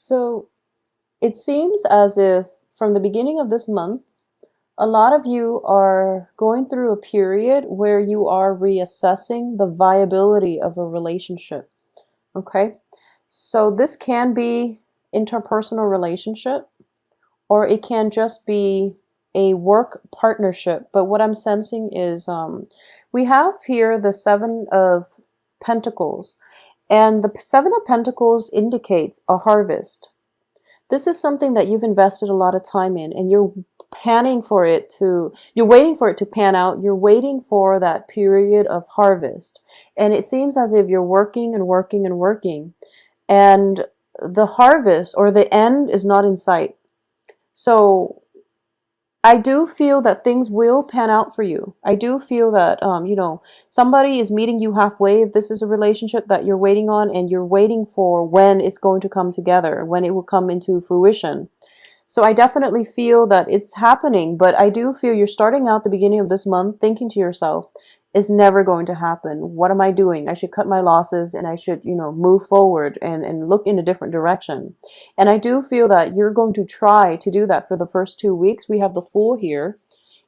So it seems as if from the beginning of this month, a lot of you are going through a period where you are reassessing the viability of a relationship. Okay. So this can be interpersonal relationship, or it can just be a work partnership. But what I'm sensing is we have here the Seven of Pentacles, and the Seven of Pentacles indicates a harvest. This is something that you've invested a lot of time in, and you're you're waiting for it to pan out. You're waiting for that period of harvest. And it seems as if you're working and working and working, and the harvest or the end is not in sight. So I do feel that things will pan out for you. I do feel that, somebody is meeting you halfway. If this is a relationship that you're waiting on and you're waiting for when it's going to come together, when it will come into fruition. So I definitely feel that it's happening, but I do feel you're starting out the beginning of this month thinking to yourself, it's never going to happen. What am I doing? I should cut my losses and I should, move forward and look in a different direction. And I do feel that you're going to try to do that for the first 2 weeks. We have the Fool here,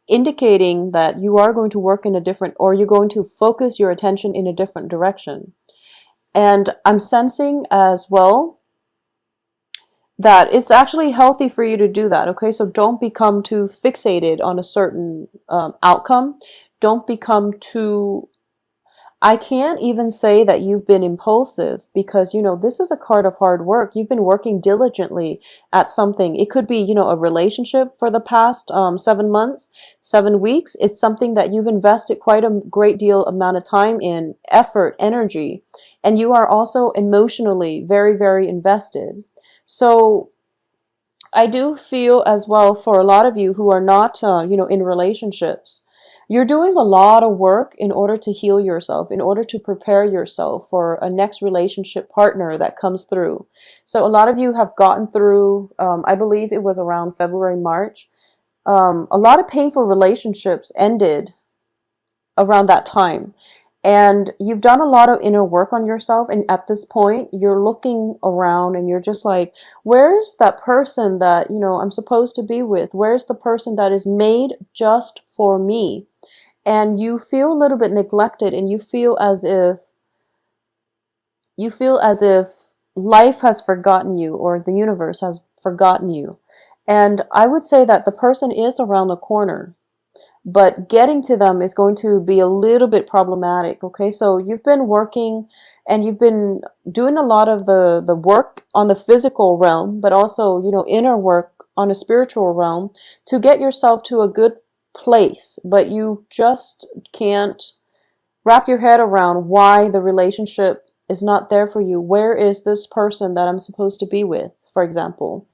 indicating that you are going to work in a different, or you're going to focus your attention in a different direction. And I'm sensing as well that it's actually healthy for you to do that. Okay, so don't become too fixated on a certain outcome. Don't become too, I can't even say that you've been impulsive, because this is a card of hard work. You've been working diligently at something. It could be a relationship for the past 7 months, 7 weeks. It's something that you've invested quite a great deal amount of time in, effort, energy, and you are also emotionally very, very invested. So I do feel as well, for a lot of you who are not, in relationships, you're doing a lot of work in order to heal yourself, in order to prepare yourself for a next relationship partner that comes through. So a lot of you have gotten through, I believe it was around February, March. A lot of painful relationships ended around that time. And you've done a lot of inner work on yourself. And at this point, you're looking around and you're just like, where's that person that, I'm supposed to be with? Where's the person that is made just for me? And you feel a little bit neglected, and you feel as if life has forgotten you, or the universe has forgotten you. And I would say that the person is around the corner, but getting to them is going to be a little bit problematic. Okay, so you've been working and you've been doing a lot of the work on the physical realm, but also inner work on a spiritual realm, to get yourself to a good place, but you just can't wrap your head around why the relationship is not there for you. Where is this person that I'm supposed to be with, for example?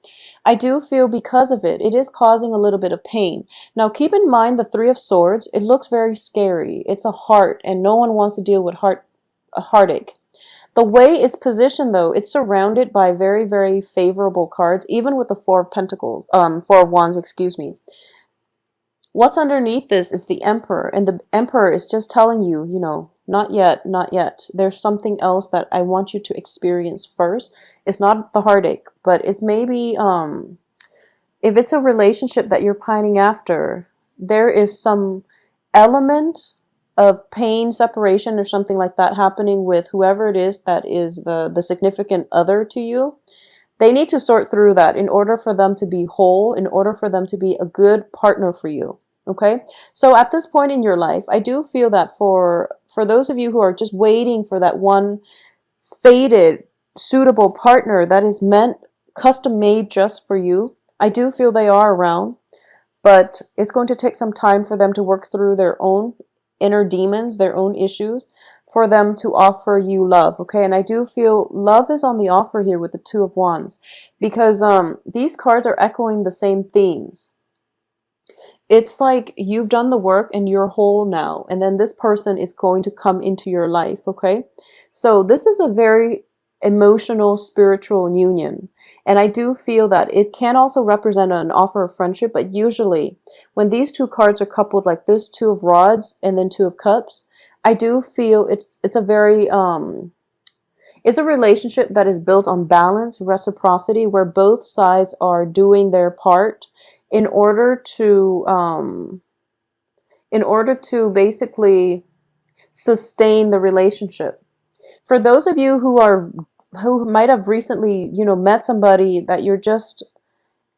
I do feel because of it, it is causing a little bit of pain. Now, keep in mind the Three of Swords, it looks very scary. It's a heart, and no one wants to deal with a heartache. The way it's positioned, though, it's surrounded by very, very favorable cards, even with the Four of Pentacles, Four of Wands, excuse me. What's underneath this is the Emperor, and the Emperor is just telling you, not yet, not yet. There's something else that I want you to experience first. It's not the heartache, but it's maybe, if it's a relationship that you're pining after, there is some element of pain, separation, or something like that happening with whoever it is that is the significant other to you. They need to sort through that in order for them to be whole, in order for them to be a good partner for you. Okay, so at this point in your life, I do feel that for those of you who are just waiting for that one fated, suitable partner that is meant, custom made just for you, I do feel they are around, but it's going to take some time for them to work through their own inner demons, their own issues, for them to offer you love. Okay, and I do feel love is on the offer here with the Two of Wands, because these cards are echoing the same themes. It's like you've done the work and you're whole now, and then this person is going to come into your life. Okay, so this is a very emotional, spiritual union, and I do feel that it can also represent an offer of friendship. But usually when these two cards are coupled like this, Two of Rods and then Two of Cups, I do feel it's a very It's a relationship that is built on balance, reciprocity, where both sides are doing their part in order to basically sustain the relationship. For those of you who might have recently, met somebody that you're just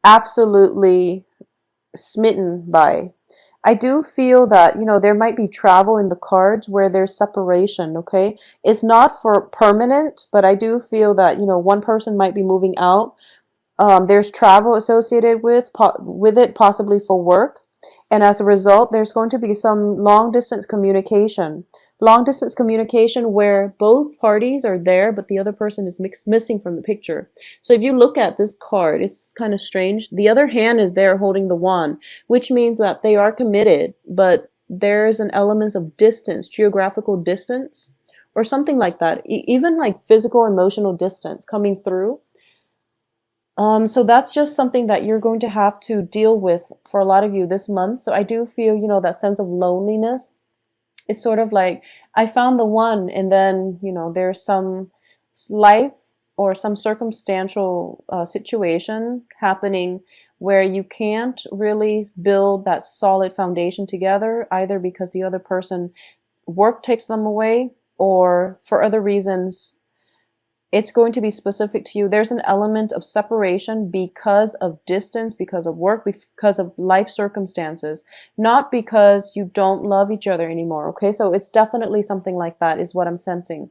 absolutely smitten by, I do feel that, there might be travel in the cards where there's separation, okay? It's not for permanent, but I do feel that, one person might be moving out. There's travel associated with it, possibly for work. And as a result, there's going to be some long distance communication. Long distance communication where both parties are there, but the other person is missing from the picture. So if you look at this card, it's kind of strange. The other hand is there holding the wand, which means that they are committed, but there's an element of distance, geographical distance, or something like that. Even like physical, emotional distance coming through. So that's just something that you're going to have to deal with for a lot of you this month. So I do feel, that sense of loneliness. It's sort of like I found the one, and then, there's some life or some circumstantial situation happening where you can't really build that solid foundation together, either because the other person work takes them away or for other reasons. It's going to be specific to you. There's an element of separation because of distance, because of work, because of life circumstances, not because you don't love each other anymore. Okay, so it's definitely something like that is what I'm sensing.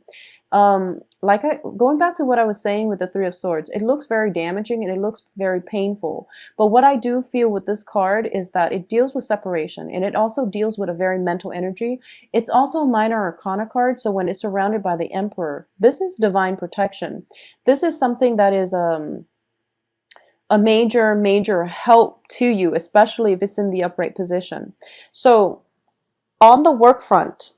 Going back to what I was saying with the Three of Swords, it looks very damaging and it looks very painful. But what I do feel with this card is that it deals with separation, and it also deals with a very mental energy. It's also a minor arcana card, so when it's surrounded by the Emperor, this is divine protection. This is something that is a major, major help to you, especially if it's in the upright position. So on the work front,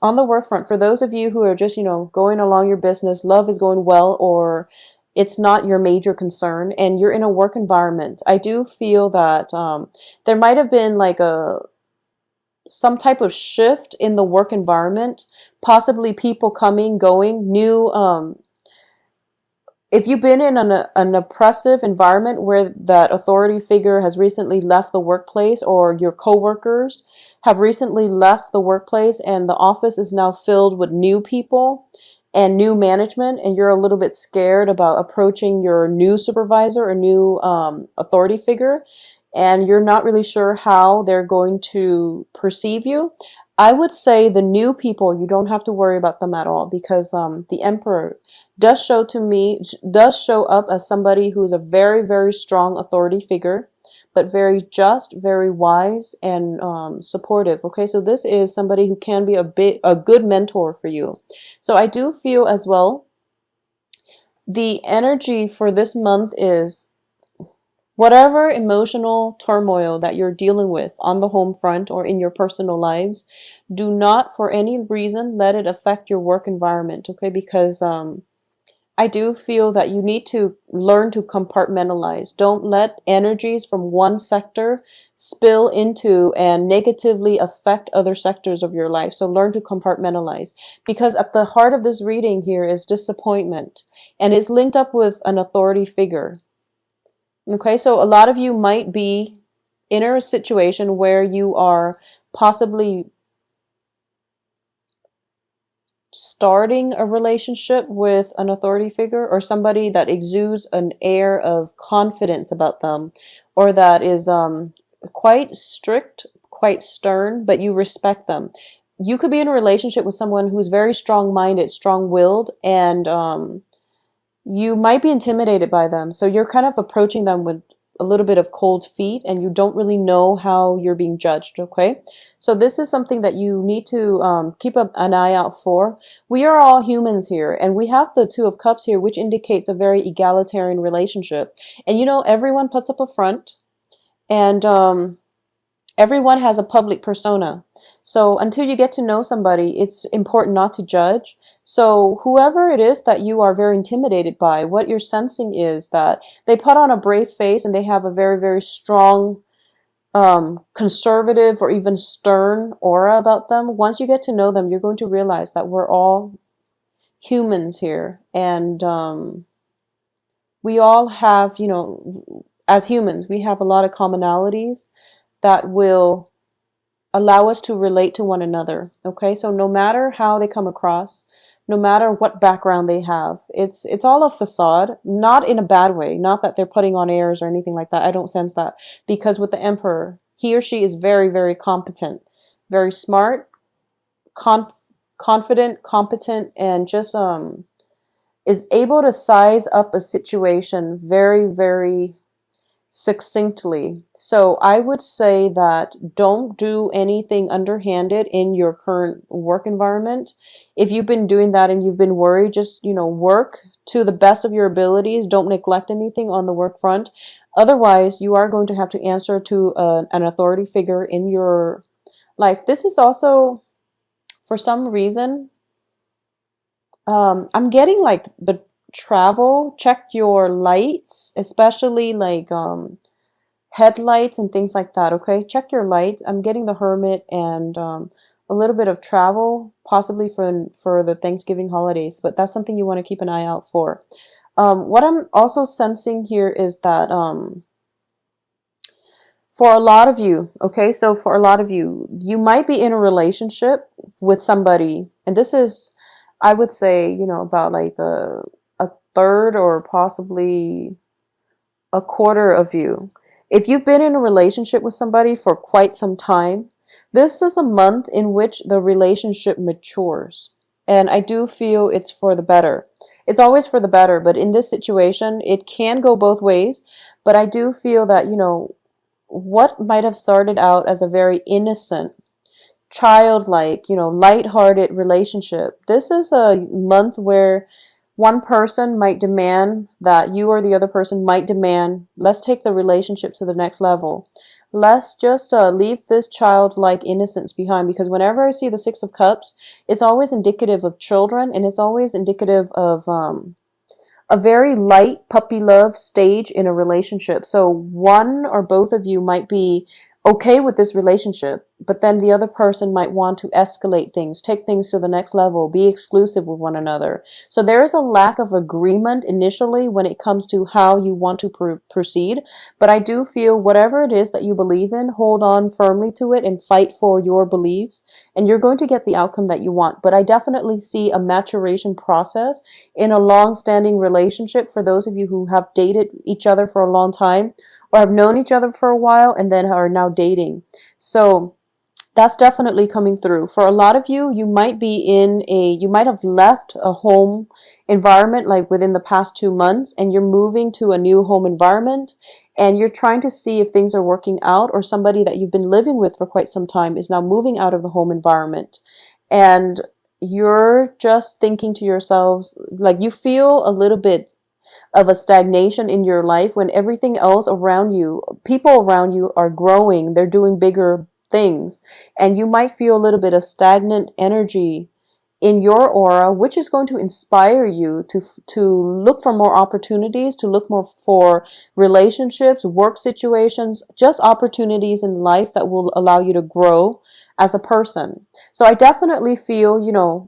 for those of you who are just, going along your business, love is going well, or it's not your major concern, and you're in a work environment, I do feel that there might have been like some type of shift in the work environment, possibly people coming, going, new if you've been in an oppressive environment where that authority figure has recently left the workplace, or your coworkers have recently left the workplace and the office is now filled with new people and new management, and you're a little bit scared about approaching your new supervisor or new authority figure, and you're not really sure how they're going to perceive you, I would say the new people, you don't have to worry about them at all, because the Emperor does show up as somebody who's a very, very strong authority figure, but very just, very wise, and supportive. Okay, so this is somebody who can be a good mentor for you. So I do feel as well the energy for this month is whatever emotional turmoil that you're dealing with on the home front or in your personal lives, do not for any reason let it affect your work environment, okay? Because I do feel that you need to learn to compartmentalize. Don't let energies from one sector spill into and negatively affect other sectors of your life. So learn to compartmentalize, because at the heart of this reading here is disappointment, and it's linked up with an authority figure. Okay, so a lot of you might be in a situation where you are possibly starting a relationship with an authority figure, or somebody that exudes an air of confidence about them, or that is quite strict, quite stern, but you respect them. You could be in a relationship with someone who's very strong-minded, strong-willed, and you might be intimidated by them. So you're kind of approaching them with a little bit of cold feet, and you don't really know how you're being judged, okay? So this is something that you need to keep an eye out for. We are all humans here, and we have the Two of Cups here, which indicates a very egalitarian relationship. And everyone puts up a front, and everyone has a public persona. So until you get to know somebody, it's important not to judge. So whoever it is that you are very intimidated by, what you're sensing is that they put on a brave face and they have a very, very strong, conservative or even stern aura about them. Once you get to know them, you're going to realize that we're all humans here, and we all have, as humans, we have a lot of commonalities that will allow us to relate to one another. Okay, so no matter how they come across, no matter what background they have, it's all a facade, not in a bad way, not that they're putting on airs or anything like that. I don't sense that, because with the emperor, he or she is very, very competent, very smart, conf- confident, competent, and just is able to size up a situation very, very succinctly. So I would say that don't do anything underhanded in your current work environment. If you've been doing that and you've been worried, just, work to the best of your abilities. Don't neglect anything on the work front. Otherwise, you are going to have to answer to an authority figure in your life. This is also, for some reason, I'm getting like the travel, check your lights, especially like headlights and things like that. Okay, check your lights. I'm getting the hermit and a little bit of travel, possibly for the Thanksgiving holidays, but that's something you want to keep an eye out for. What I'm also sensing here is that for a lot of you, okay, so for a lot of you, you might be in a relationship with somebody, and this is, I would say, about like a third or possibly a quarter of you. If you've been in a relationship with somebody for quite some time, this is a month in which the relationship matures. And I do feel it's for the better. It's always for the better, but in this situation, it can go both ways. But I do feel that, what might have started out as a very innocent, childlike, lighthearted relationship, this is a month where one person might demand that you, or the other person might demand, let's take the relationship to the next level. Let's just leave this childlike innocence behind, because whenever I see the Six of Cups, it's always indicative of children, and it's always indicative of a very light puppy love stage in a relationship. So one or both of you might be okay with this relationship, but then the other person might want to escalate things, take things to the next level, be exclusive with one another. So there is a lack of agreement initially when it comes to how you want to proceed. But I do feel whatever it is that you believe in, hold on firmly to it and fight for your beliefs, and you're going to get the outcome that you want. But I definitely see a maturation process in a long-standing relationship for those of you who have dated each other for a long time, or have known each other for a while and then are now dating. So that's definitely coming through. For a lot of you, you might have left a home environment like within the past 2 months, and you're moving to a new home environment, and you're trying to see if things are working out, or somebody that you've been living with for quite some time is now moving out of the home environment. And you're just thinking to yourselves, like, you feel a little bit of a stagnation in your life when everything else around you, people around you are growing, they're doing bigger things, and you might feel a little bit of stagnant energy in your aura, which is going to inspire you to look for more opportunities, to look more for relationships, work situations, just opportunities in life that will allow you to grow as a person. So I definitely feel,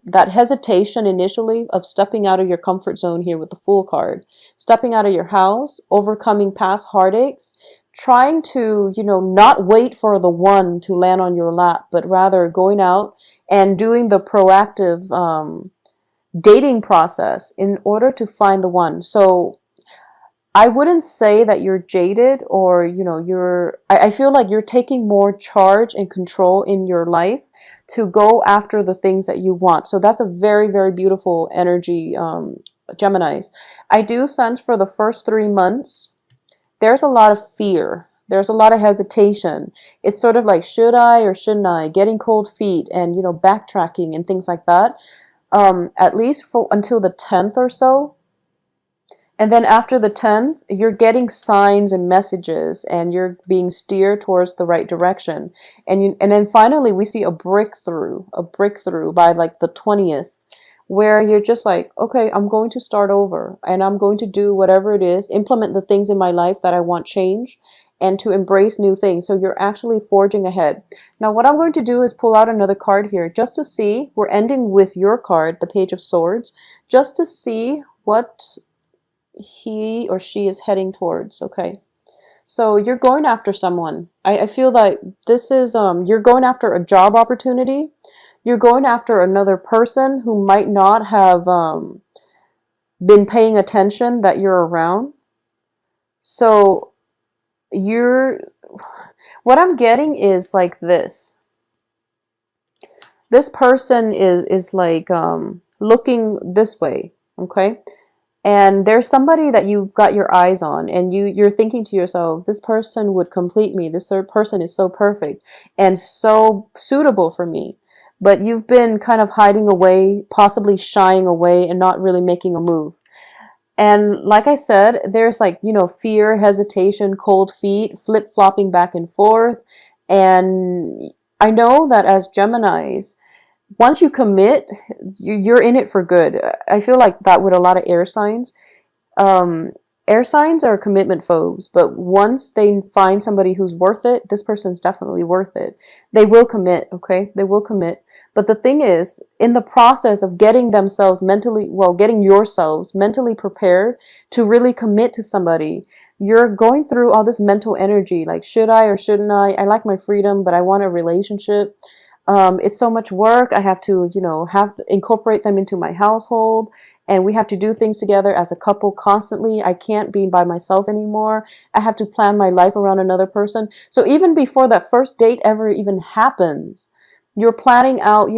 that hesitation initially of stepping out of your comfort zone here with the Fool card, stepping out of your house, overcoming past heartaches, trying to, not wait for the one to land on your lap, but rather going out and doing the proactive dating process in order to find the one. So I wouldn't say that you're jaded, or, I feel like you're taking more charge and control in your life to go after the things that you want. So that's a very, very beautiful energy, Geminis. I do sense for the first 3 months, there's a lot of fear. There's a lot of hesitation. It's sort of like, should I or shouldn't I? Getting cold feet and, backtracking and things like that. At least for until the 10th or so. And then after the 10th, you're getting signs and messages, and you're being steered towards the right direction. And then finally we see a breakthrough by like the 20th, where you're just like, okay, I'm going to start over, and I'm going to do whatever it is, implement the things in my life that I want change. and to embrace new things. So you're actually forging ahead. Now, what I'm going to do is pull out another card here just to see. We're ending with your card, the Page of Swords, just to see what he or she is heading towards. Okay. So you're going after someone. I feel like this is, you're going after a job opportunity. You're going after another person who might not have been paying attention that you're around. So you're, what I'm getting is like this. This person is like looking this way, okay? And there's somebody that you've got your eyes on, and you're thinking to yourself, this person would complete me. This person is so perfect and so suitable for me. But you've been kind of hiding away, possibly shying away, and not really making a move. And like I said, there's like, fear, hesitation, cold feet, flip-flopping back and forth. And I know that as Geminis, once you commit, you're in it for good. I feel like that with a lot of air signs. Um, Air signs are commitment phobes, but once they find somebody who's worth it, this person's definitely worth it. They will commit, okay? They will commit. But the thing is, in the process of getting themselves mentally, well, getting yourselves mentally prepared to really commit to somebody, you're going through all this mental energy, like, should I or shouldn't I? I like my freedom, but I want a relationship. It's so much work. I have to, incorporate them into my household, and we have to do things together as a couple constantly. I can't be by myself anymore. I have to plan my life around another person. So even before that first date ever even happens, you're planning out,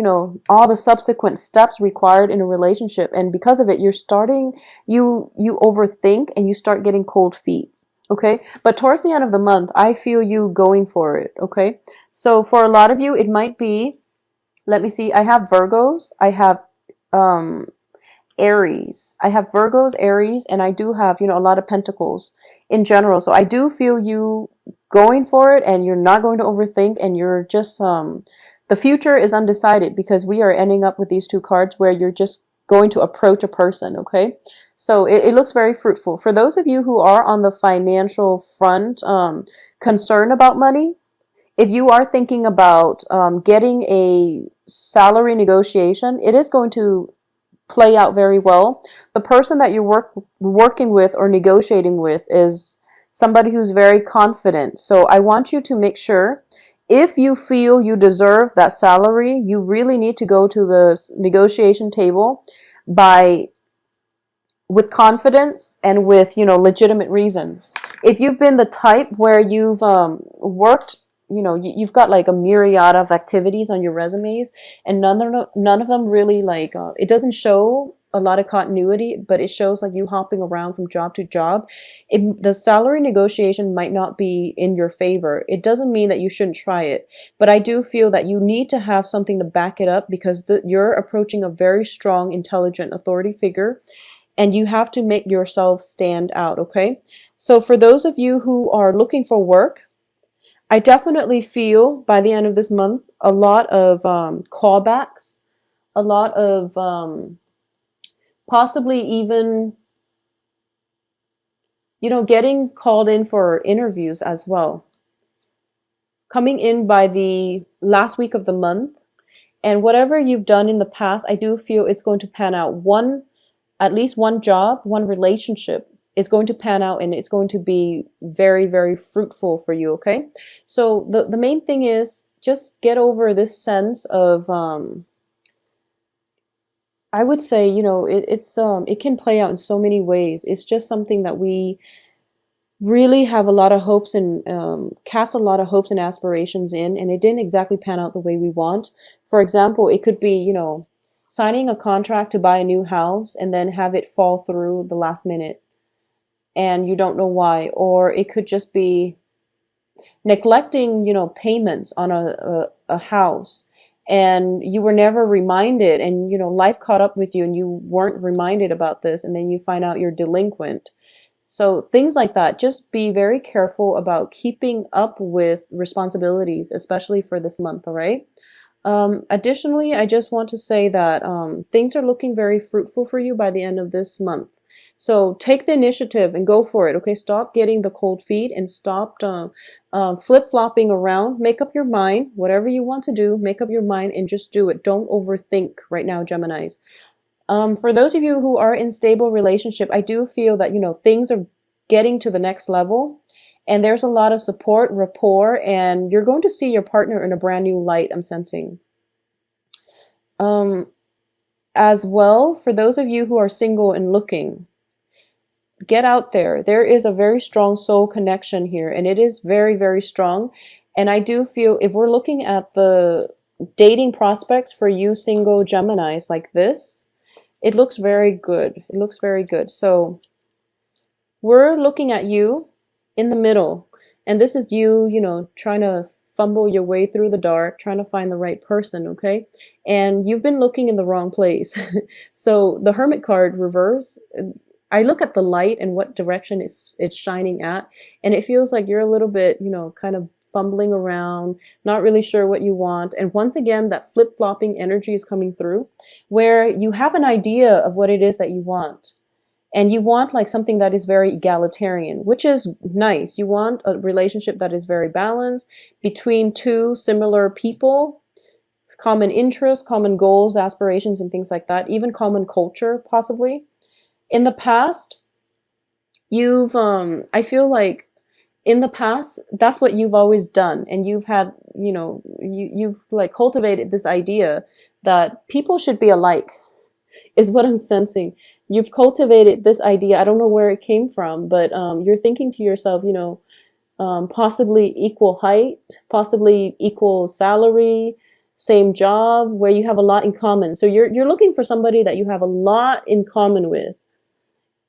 all the subsequent steps required in a relationship. And because of it, you overthink and you start getting cold feet. Okay. But towards the end of the month, I feel you going for it. Okay. So for a lot of you, it might be, let me see, I have Virgos, I have um, Aries. I have Virgos, Aries, and I do have, a lot of Pentacles in general. So I do feel you going for it, and you're not going to overthink, and you're just, the future is undecided because we are ending up with these two cards where you're just going to approach a person, okay? So it looks very fruitful. For those of you who are on the financial front, concerned about money, if you are thinking about getting a salary negotiation, it is going to play out very well. The person that you're working with or negotiating with is somebody who's very confident. So I want you to make sure, if you feel you deserve that salary, you really need to go to the negotiation table by with confidence and with, legitimate reasons. If you've been the type where you've worked, you've got like a myriad of activities on your resumes, and none of them really, like, it doesn't show a lot of continuity, but it shows like you hopping around from job to job. The salary negotiation might not be in your favor. It doesn't mean that you shouldn't try it, but I do feel that you need to have something to back it up, because you're approaching a very strong, intelligent authority figure, and you have to make yourself stand out, okay? So for those of you who are looking for work, I definitely feel by the end of this month a lot of callbacks, a lot of possibly even, getting called in for interviews as well. Coming in by the last week of the month, and whatever you've done in the past, I do feel it's going to pan out. At least one job, one relationship is going to pan out, and it's going to be very, very fruitful for you, okay? So the main thing is just get over this sense of, I would say, it can play out in so many ways. It's just something that we really have a lot of hopes and cast a lot of hopes and aspirations in, and it didn't exactly pan out the way we want. For example, it could be, signing a contract to buy a new house and then have it fall through the last minute and you don't know why. Or it could just be neglecting, payments on a house, and you were never reminded, and, life caught up with you and you weren't reminded about this, and then you find out you're delinquent. So things like that. Just be very careful about keeping up with responsibilities, especially for this month, all right? Additionally, I just want to say that things are looking very fruitful for you by the end of this month. So take the initiative and go for it. Okay, stop getting the cold feet and stop flip-flopping around. Make up your mind, whatever you want to do, make up your mind and just do it. Don't overthink right now, Geminis. For those of you who are in stable relationship, I do feel that, things are getting to the next level and there's a lot of support, rapport, and you're going to see your partner in a brand new light, I'm sensing. Um, as well, for those of you who are single and looking, get out there. There is a very strong soul connection here, and it is very, very strong. And I do feel if we're looking at the dating prospects for you single Geminis like this, it looks very good. It looks very good. So we're looking at you in the middle, and this is you, trying to fumble your way through the dark, trying to find the right person, okay? And you've been looking in the wrong place. So the Hermit card reverse, I look at the light and what direction it's shining at, and it feels like you're a little bit, kind of fumbling around, not really sure what you want. And once again, that flip-flopping energy is coming through where you have an idea of what it is that you want. And you want like something that is very egalitarian, which is nice. You want a relationship that is very balanced between two similar people, common interests, common goals, aspirations, and things like that, even common culture, possibly. In the past, I feel like in the past, that's what you've always done. And you've had, you've like cultivated this idea that people should be alike, is what I'm sensing. You've cultivated this idea. I don't know where it came from, but you're thinking to yourself, possibly equal height, possibly equal salary, same job, where you have a lot in common. So you're looking for somebody that you have a lot in common with.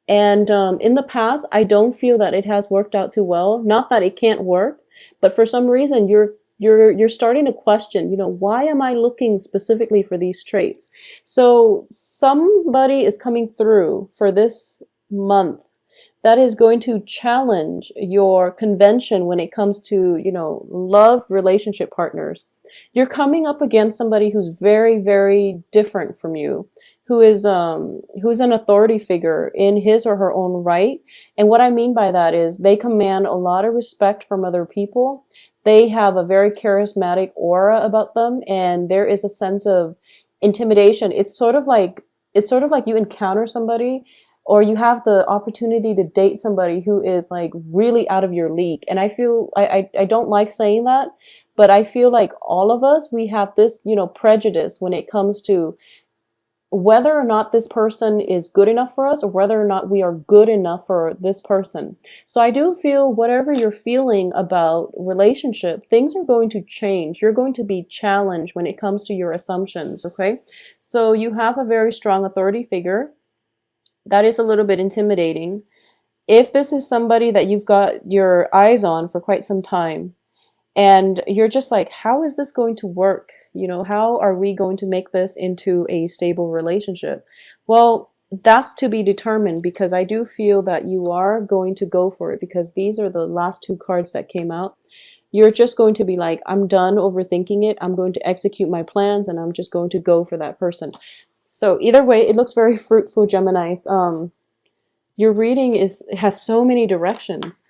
And in the past, I don't feel that it has worked out too well. Not that it can't work, but for some reason you're starting to question, why am I looking specifically for these traits? So somebody is coming through for this month that is going to challenge your convention when it comes to, love relationship partners. You're coming up against somebody who's very, very different from you, who's an authority figure in his or her own right. And what I mean by that is they command a lot of respect from other people. They have a very charismatic aura about them, and there is a sense of intimidation. It's sort of like you encounter somebody or you have the opportunity to date somebody who is like really out of your league. And I feel I don't like saying that, but I feel like all of us, we have this, prejudice when it comes to whether or not this person is good enough for us or whether or not we are good enough for this person. So I do feel whatever you're feeling about relationship, things are going to change. You're going to be challenged when it comes to your assumptions, okay? So you have a very strong authority figure. That is a little bit intimidating. If this is somebody that you've got your eyes on for quite some time, and you're just like, how is this going to work? How are we going to make this into a stable relationship? Well, that's to be determined, because I do feel that you are going to go for it, because these are the last two cards that came out. You're just going to be like, I'm done overthinking it. I'm going to execute my plans and I'm just going to go for that person. So either way, it looks very fruitful, Geminis. Your reading has so many directions.